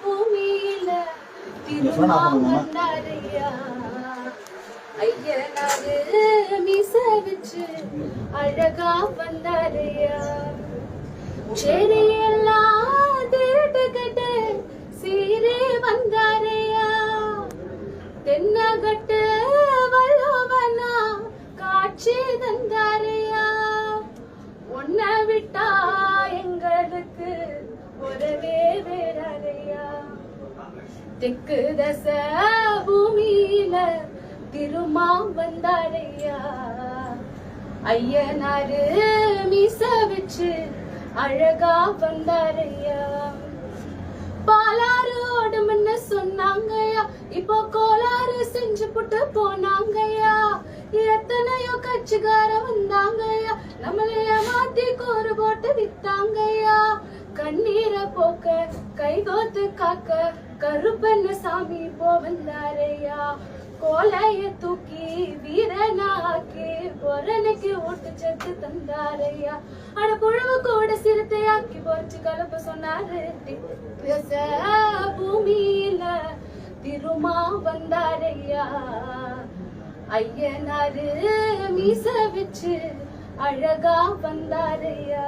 பூமியில திருமா வந்தாரையா ஐயனாரு மீச வச்சு அழகா வந்தாரையா செடியெல்லாம் திருட்டுக்கிட்டு சீரே வந்தாரையா தென்னகட்டு வல்லவனா காட்சி தந்தாரையா உன்ன விட்டா எங்களுக்கு ஒரவே வேறாரையா தெற்கு தச பூமியில திருமா வந்தாரையா ஐயனாரு மீச வச்சு அழகா வந்தாரையா பாலாறு ஓடும்னு சொன்னாங்கயா இப்போ கோளாறு செஞ்சு புட்டு போனாங்கயா எத்தனையோ கட்சிக்கார வந்தாங்கயா நம்மளைய மாத்தி கோரு போட்டு வித்தாங்கயா கண்ணீரை போக்க கைகோத்து காக்க கருப்பண்ண சாமி போ வந்தாரையா கோலைய தூக்கி வீரனாக்கி பொறனுக்கு ஓட்டு சத்து தந்தாரையா அட புழவு கூட சிறுத்தையாக்கி பொறிச்சு கலப்ப சொன்னாரு பூமியில திருமா வந்தாரையா ஐயனாரு மீச வச்சு அழகா வந்தாரையா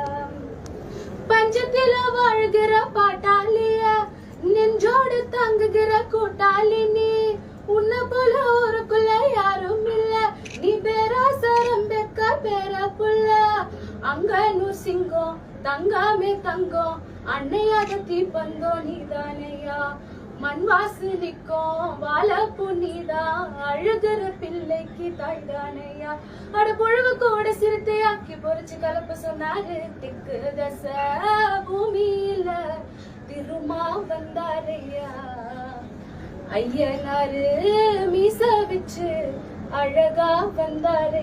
பஞ்சத்தில வாழ்கிற பாட்டாளிய நெஞ்சோடு தங்குகிற கூட்டாளினி உன்ன போல ஊருக்குள்ள யாரும் இல்ல நீ பேராசரம் பெக்க பேர புள்ள அங்க சிங்கம் தங்காமே தங்கம் அன்னையாக தீப்பந்தோ நீதானையா மண் வாசனிக்கும் வாழ புனிதா அழுகிற பிள்ளைக்கு தாய்தானையா அட புழுவு கூட சிறுத்தையாக்கி பொறிச்சு கலப்ப சொன்னாரு திக்கு தச பூமியில திருமா வந்தாரையா ஐயனாரு மீச வச்சு அழகா வந்தாரு